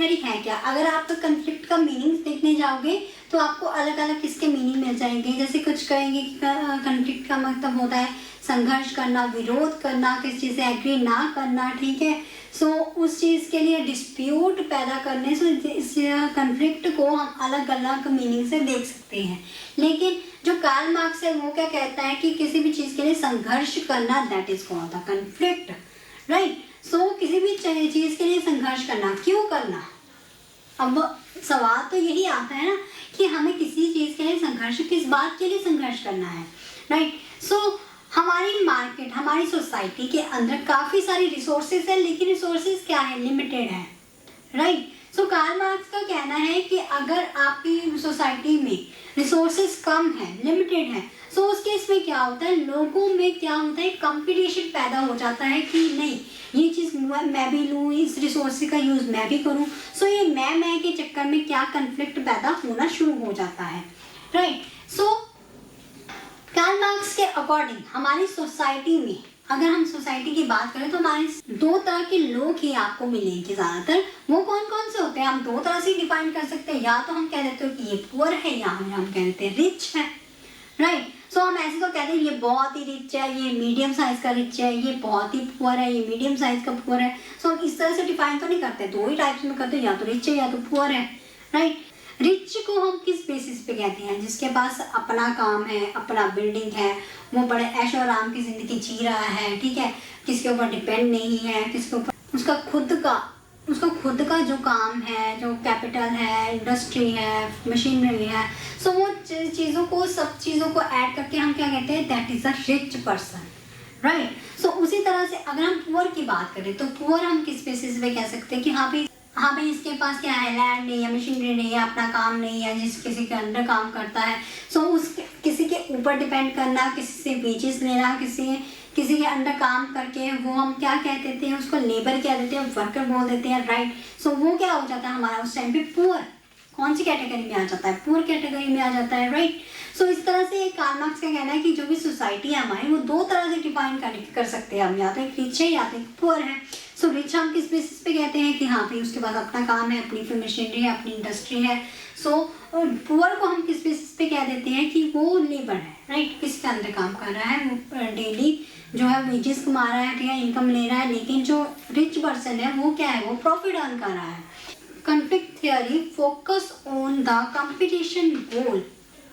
Theory है क्या? अगर आप तो कन्फ्लिक्ट का मीनिंग देखने जाओगे तो आपको अलग अलग इसके मीनिंग मिल जाएंगे। जैसे कुछ कहेंगे कि कन्फ्लिक्ट का मतलब होता है संघर्ष करना, विरोध करना, किसी चीज़ से एग्री ना करना, ठीक है। सो उस चीज़ के लिए डिस्प्यूट पैदा करने से इस कन्फ्लिक्ट को हम अलग अलग मीनिंग से देख सकते हैं। लेकिन जो कार्ल मार्क्स है वो क्या कहता है कि किसी भी चीज़ के लिए संघर्ष करना, that is called the conflict, right. So किसी भी चीज़ के लिए संघर्ष करना, क्यों करना? अब सवाल तो यही आता है ना कि हमें किसी चीज़ के लिए संघर्ष, किस बात के लिए संघर्ष करना है, राइट। सो हमारी मार्केट, हमारी सोसाइटी के अंदर काफ़ी सारी रिसोर्सेज है, लेकिन रिसोर्सेज क्या है? लिमिटेड है, राइट। सो कार्ल मार्क्स का कहना है कि अगर आपकी सोसाइटी में रिसोर्सेज कम है, लिमिटेड है, सो उस केस में क्या होता है, लोगों में क्या होता है, कंपटीशन पैदा हो जाता है कि नहीं ये चीज़ मैं भी लूँ, इस रिसोर्स का यूज़ मैं भी करूँ। सो ये मैं के चक्कर में क्या कन्फ्लिक्ट पैदा होना शुरू हो जाता है, राइट। सो कार्ल मार्क्स के अकॉर्डिंग हमारी सोसाइटी में, अगर हम सोसाइटी की बात करें तो हमारे दो तरह के लोग ही आपको मिलेंगे ज़्यादातर। वो कौन कौन से होते हैं? हम दो तरह से डिफाइन कर सकते हैं, या तो हम कह देते हैं कि ये पुअर है, या हम कह देते हैं रिच है, राइट। सो हम ऐसे तो कहते हैं ये बहुत ही रिच है, ये मीडियम साइज का रिच है, ये बहुत ही पुअर है, ये मीडियम साइज का पुअर है। सो हम इस तरह से डिफाइन तो नहीं करते, दो ही टाइप्स में करते हैं, या तो रिच है या तो पुअर है, राइट। रिच को हम किस बेसिस पे कहते हैं? जिसके पास अपना काम है, अपना बिल्डिंग है, वो बड़े ऐशो आराम की ज़िंदगी जी रहा है, ठीक है, किसके ऊपर डिपेंड नहीं है, किसके ऊपर उसका खुद का जो काम है, जो कैपिटल है, इंडस्ट्री है, मशीनरी है। सो वो चीज़ों को, सब चीज़ों को ऐड करके हम क्या कहते हैं, that is a rich person, right. So उसी तरह से अगर हम पुअर की बात करें तो पुअर हम किस बेसिस पे कह सकते हैं कि हाँ भाई इसके पास क्या है, लैंड नहीं है, मशीनरी नहीं है, अपना काम नहीं है, जिस किसी के अंडर काम करता है। सो उस किसी के ऊपर डिपेंड करना, किसी से वेजेस लेना, किसी के अंडर काम करके, वो हम क्या कह देते हैं, उसको लेबर कह देते हैं, वर्कर बोल देते हैं, राइट। सो वो क्या हो जाता है हमारा उस टाइम पे पुअर, कौन सी कैटेगरी में आ जाता है? पुअर कैटेगरी में आ जाता है, राइट। सो इस तरह से कार्ल मार्क्स का कहना है कि जो भी सोसाइटी है हमारी, वो दो तरह से डिफाइन कर सकते हैं हम, या तो एक रिच है या तो एक पुअर है। सो रिच हम किस बेसिस पे कहते हैं कि हाँ भाई उसके पास अपना काम है, अपनी मशीनरी है, अपनी इंडस्ट्री है। सो पुअर को हम किस बेसिस पे कह देते हैं कि वो लेबर है, राइट, किसके अंदर काम कर रहा है, वो डेली जो है वेजेस कमा रहा है, ठीक है, इनकम ले रहा है। लेकिन जो रिच पर्सन है वो क्या है, वो प्रॉफिट अर्न कर रहा है। Conflict theory focus on the competition goal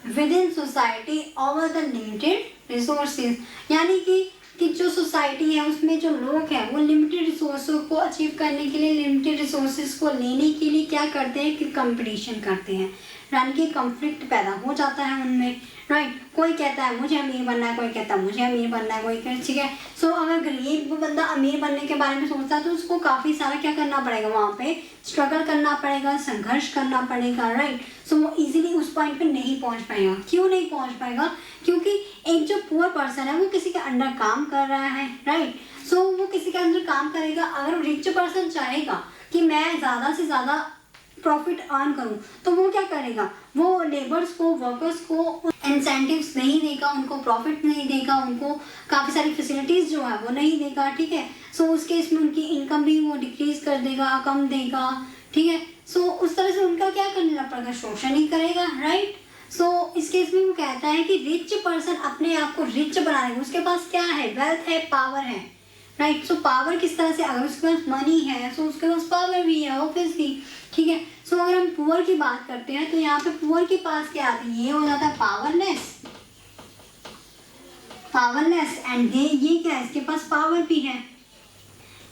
with in society over the limited resources, यानी कि जो सोसाइटी है उसमें जो लोग हैं वो लिमिटेड रिसोर्सों को अचीव करने के लिए, लिमिटेड रिसोर्सेज को लेने के लिए क्या करते हैं कि कंपटीशन करते हैं, यानी कि कॉन्फ्लिक्ट पैदा हो जाता है उनमें, राइट। कोई कहता है मुझे अमीर बनना है, कोई कहता है मुझे अमीर बनना है, कोई कहता, ठीक है। सो अगर गरीब बंदा अमीर बनने के बारे में सोचता है तो उसको काफ़ी सारा क्या करना पड़ेगा, वहाँ पे स्ट्रगल करना पड़ेगा, संघर्ष करना पड़ेगा, राइट। सो वो इजीली उस पॉइंट पे नहीं पहुँच पाएगा। क्यों नहीं पहुँच पाएगा? क्योंकि एक जो पुअर पर्सन है वो किसी के अंडर काम कर रहा है, राइट। सो वो किसी के अंदर काम करेगा। अगर रिच पर्सन चाहेगा कि मैं ज़्यादा से ज़्यादा प्रॉफिट अर्न करूं तो वो क्या करेगा, वो लेबर्स को, वर्कर्स को इंसेंटिव्स नहीं देगा, उनको प्रॉफिट नहीं देगा, उनको काफ़ी सारी फैसिलिटीज़ जो है वो नहीं देगा, ठीक है। सो उस केस में उनकी इनकम भी वो डिक्रीज कर देगा, कम देगा, ठीक है। सो उस तरह से उनका क्या करना पड़ेगा, शोषण ही करेगा, राइट। सो इस केस में वो कहता है कि रिच पर्सन अपने आप को रिच बनाएगा, उसके पास क्या है, वेल्थ है, पावर है, राइट। सो पावर किस तरह से, अगर उसके पास मनी है सो उसके पास पावर भी है ऑब्वियसली, ठीक है। सो अगर हम पुअर की बात करते हैं तो यहाँ पे पुअर के पास क्या आता है, ये हो जाता है पावरलेस एंड ये क्या है, इसके पास पावर भी है,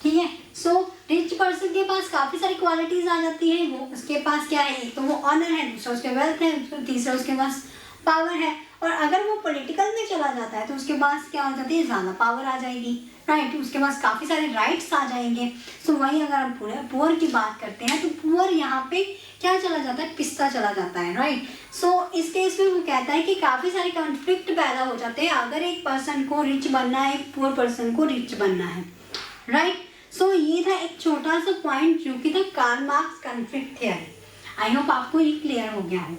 ठीक है। सो रिच पर्सन के पास काफ़ी सारी क्वालिटीज आ जाती है, वो उसके पास क्या है, एक तो वो ऑनर है, दूसरा उसके वेल्थ है, तीसरा उसके पास पावर है। और अगर वो पॉलिटिकल में चला जाता है तो उसके पास क्या हो जाती है, ज़्यादा पावर आ जाएगी, राइट। उसके पास काफ़ी सारे राइट्स आ जाएंगे। सो वही अगर हम पुअर की बात करते हैं तो पुअर यहाँ पे क्या चला जाता है, पिस्ता चला जाता है, राइट। सो इस केस में वो कहता है कि काफ़ी सारे कॉन्फ्लिक्ट पैदा हो जाते हैं अगर एक पर्सन को रिच बनना है, एक पुअर पर्सन को रिच बनना है, राइट। सो ये था एक छोटा सा पॉइंट जो कि था Karl Marx conflict theory. I hope आपको ये क्लियर हो गया हो।